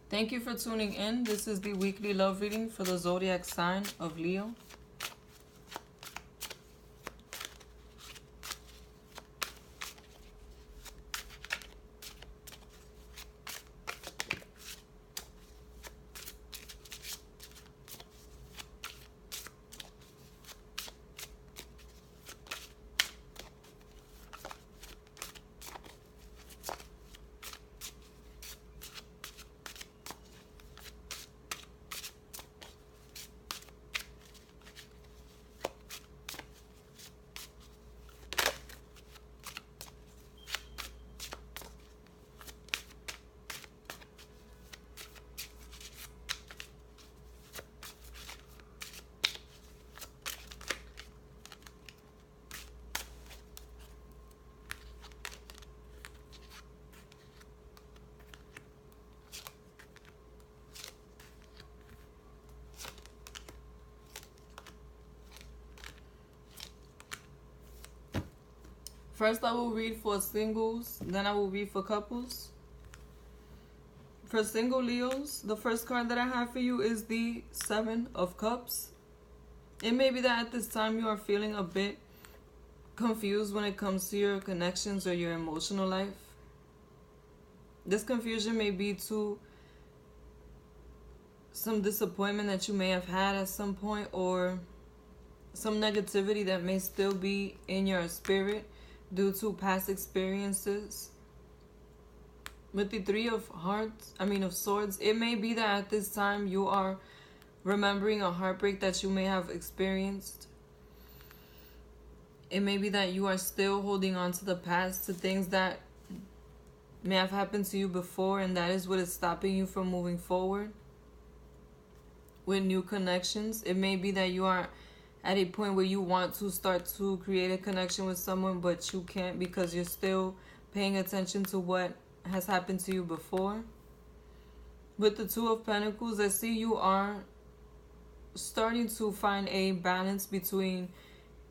Thank you for tuning in. This is the weekly love reading for the Zodiac sign of Leo. First, I will read for singles, then I will read for couples. For single Leos, the first card that I have for you is the Seven of Cups. It may be that at this time you are feeling a bit confused when it comes to your connections or your emotional life. This confusion may be to some disappointment that you may have had at some point, or some negativity that may still be in your spirit due to past experiences. With the Three of Swords, it may be that at this time you are remembering a heartbreak that you may have experienced. It may be that you are still holding on to the past, to things that may have happened to you before, and that is what is stopping you from moving forward with new connections. It may be that you are at a point where you want to start to create a connection with someone, but you can't because you're still paying attention to what has happened to you before. With the Two of Pentacles, I see you are starting to find a balance between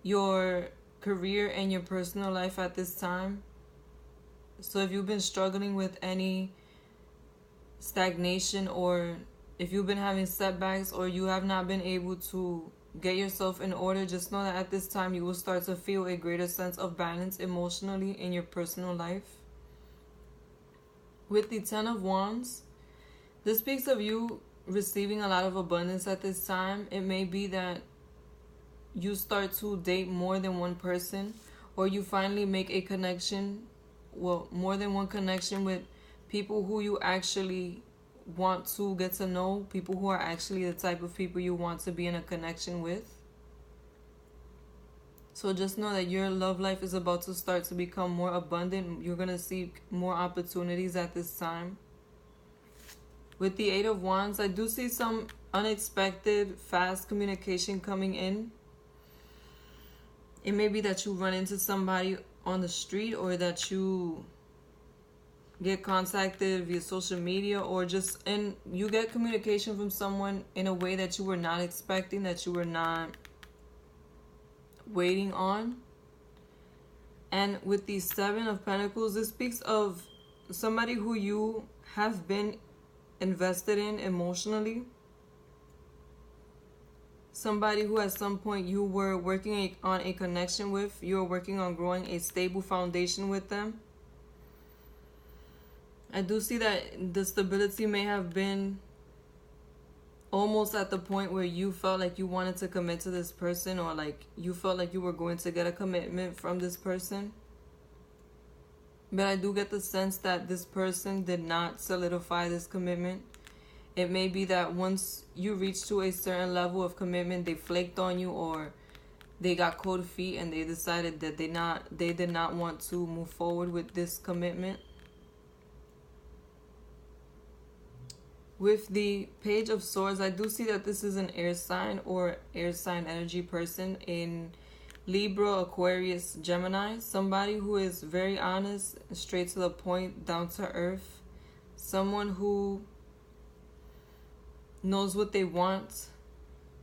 your career and your personal life at this time. So if you've been struggling with any stagnation, or if you've been having setbacks, or you have not been able to get yourself in order, just know that at this time you will start to feel a greater sense of balance emotionally in your personal life. With the Ten of Wands, this speaks of you receiving a lot of abundance at this time. It may be that you start to date more than one person, or you finally make a connection, more than one connection with people who you actually want to get to know, people who are actually the type of people you want to be in a connection with. So just know that your love life is about to start to become more abundant. You're going to seek more opportunities at this time. With the Eight of Wands, I do see some unexpected, fast communication coming in. It may be that you run into somebody on the street, or that you get contacted via social media, or you get communication from someone in a way that you were not expecting, that you were not waiting on. And with the Seven of Pentacles, this speaks of somebody who you have been invested in emotionally, somebody who at some point you were working on a connection with, you were working on growing a stable foundation with them. I do see that the stability may have been almost at the point where you felt like you wanted to commit to this person, or like you felt like you were going to get a commitment from this person. But I do get the sense that this person did not solidify this commitment. It may be that once you reach to a certain level of commitment, they flaked on you, or they got cold feet and they decided that they did not want to move forward with this commitment. With the Page of Swords, I do see that this is an air sign or air sign energy person in Libra, Aquarius, Gemini. Somebody who is very honest, straight to the point, down to earth. Someone who knows what they want,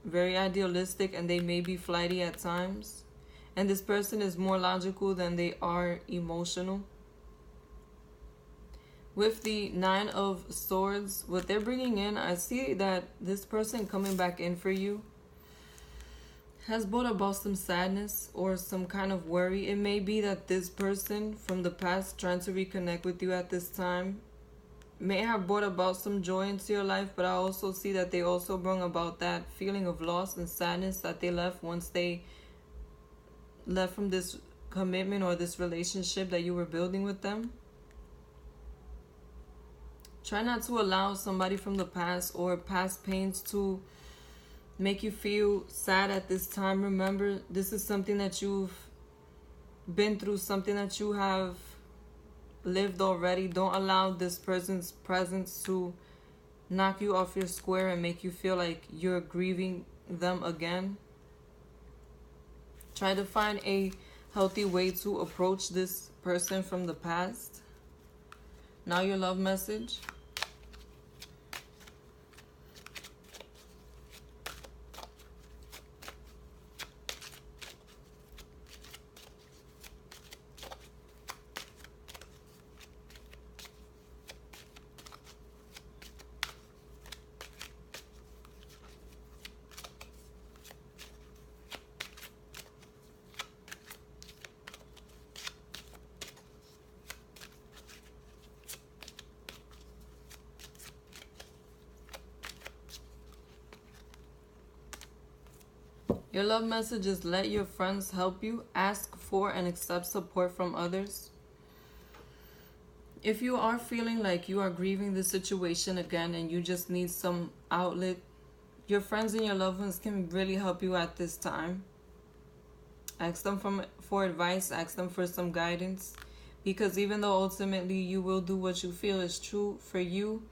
very idealistic, and they may be flighty at times. And this person is more logical than they are emotional. With the Nine of Swords, what they're bringing in, I see that this person coming back in for you has brought about some sadness or some kind of worry. It may be that this person from the past trying to reconnect with you at this time may have brought about some joy into your life, but I also see that they also bring about that feeling of loss and sadness that they left once they left from this commitment or this relationship that you were building with them. Try not to allow somebody from the past or past pains to make you feel sad at this time. Remember, this is something that you've been through, something that you have lived already. Don't allow this person's presence to knock you off your square and make you feel like you're grieving them again. Try to find a healthy way to approach this person from the past. Now your love message. Your love message is let your friends help you. Ask for and accept support from others. If you are feeling like you are grieving the situation again and you just need some outlet, your friends and your loved ones can really help you at this time. Ask them for advice. Ask them for some guidance. Because even though ultimately you will do what you feel is true for you,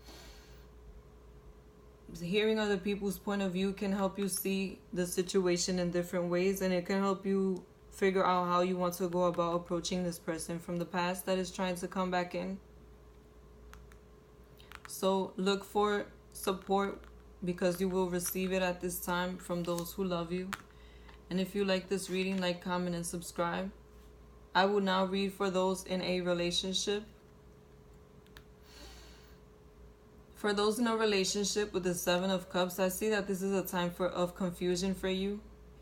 hearing other people's point of view can help you see the situation in different ways, and it can help you figure out how you want to go about approaching this person from the past that is trying to come back in. So look for support because you will receive it at this time from those who love you. And if you like this reading, like, comment, and subscribe. I will now read for those in a relationship. For those in a relationship with the Seven of Cups, I see that this is a time of confusion for you.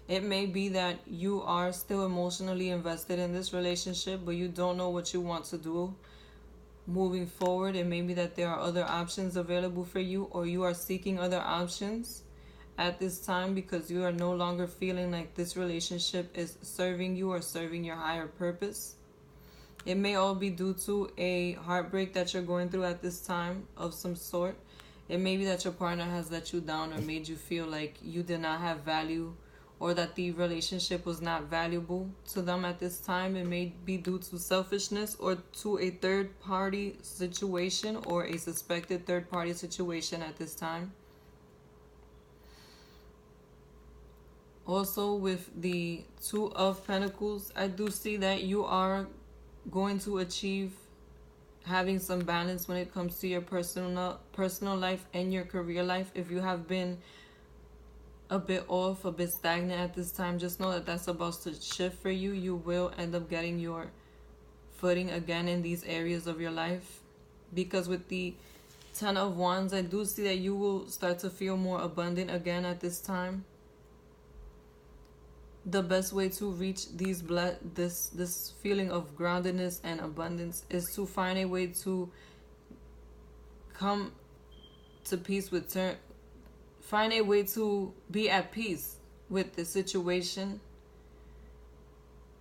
It may be that you are still emotionally invested in this relationship, but you don't know what you want to do moving forward. It may be that there are other options available for you, or you are seeking other options at this time because you are no longer feeling like this relationship is serving you or serving your higher purpose. It may all be due to a heartbreak that you're going through at this time of some sort. It may be that your partner has let you down or made you feel like you did not have value, or that the relationship was not valuable to them at this time. It may be due to selfishness or to a third-party situation or a suspected third-party situation at this time. Also, with the Two of Pentacles, I do see that you are going to achieve having some balance when it comes to your personal life and your career life. If you have been a bit off, a bit stagnant at this time, just know that that's about to shift for you. You will end up getting your footing again in these areas of your life, because with the Ten of Wands, I do see that you will start to feel more abundant again at this time. The best way to reach this feeling of groundedness and abundance is to find a way to come to peace with find a way to be at peace with the situation.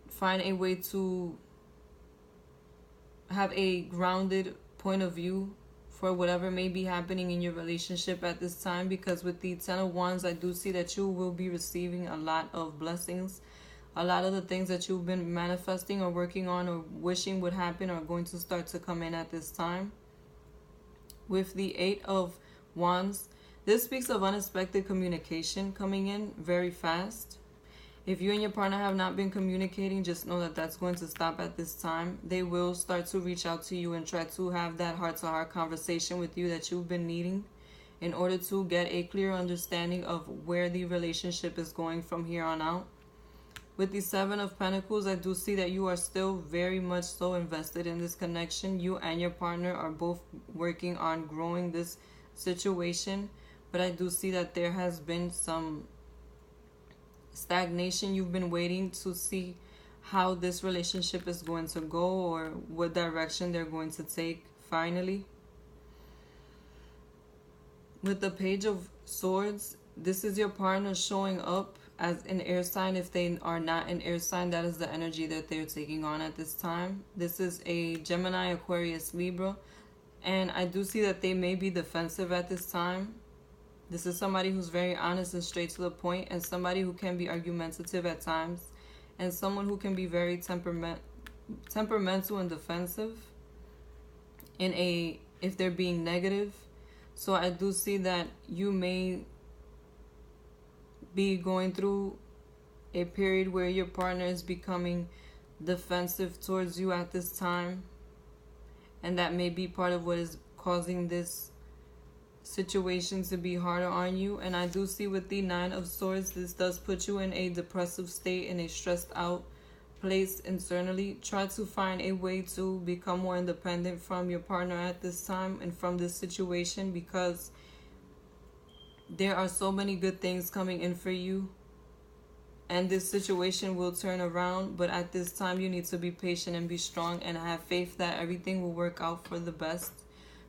Find a way to have a grounded point of view for whatever may be happening in your relationship at this time, because with the Ten of Wands, I do see that you will be receiving a lot of blessings. A lot of the things that you've been manifesting or working on or wishing would happen are going to start to come in at this time. With the Eight of Wands, this speaks of unexpected communication coming in very fast. If you and your partner have not been communicating, just know that that's going to stop at this time. They will start to reach out to you and try to have that heart-to-heart conversation with you that you've been needing in order to get a clear understanding of where the relationship is going from here on out. With the Seven of Pentacles, I do see that you are still very much so invested in this connection. You and your partner are both working on growing this situation. But I do see that there has been some stagnation. You've been waiting to see how this relationship is going to go or what direction they're going to take finally. With the Page of Swords, this is your partner showing up as an air sign. If they are not an air sign, that is the energy that they're taking on at this time. This is a Gemini, Aquarius, Libra. And I do see that they may be defensive at this time. This is somebody who's very honest and straight to the point, and somebody who can be argumentative at times, and someone who can be very temperamental and defensive if they're being negative. So I do see that you may be going through a period where your partner is becoming defensive towards you at this time, and that may be part of what is causing this situation to be harder on you. And I do see with the Nine of Swords, this does put you in a depressive state, in a stressed out place internally. Try to find a way to become more independent from your partner at this time and from this situation, because there are so many good things coming in for you, and this situation will turn around. But at this time, you need to be patient and be strong and have faith that everything will work out for the best,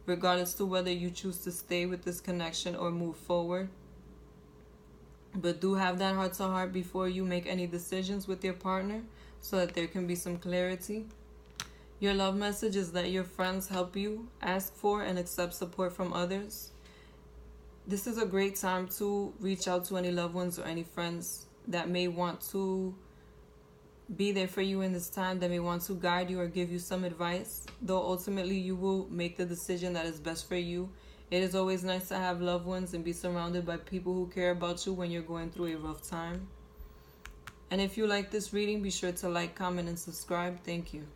regardless to whether you choose to stay with this connection or move forward. But do have that heart-to-heart before you make any decisions with your partner, so that there can be some clarity. Your love message is that your friends help you ask for and accept support from others. This is a great time to reach out to any loved ones or any friends that may want to be there for you in this time, that may want to guide you or give you some advice, though ultimately you will make the decision that is best for you. It is always nice to have loved ones and be surrounded by people who care about you when you're going through a rough time. And if you like this reading, be sure to like, comment, and subscribe. Thank you.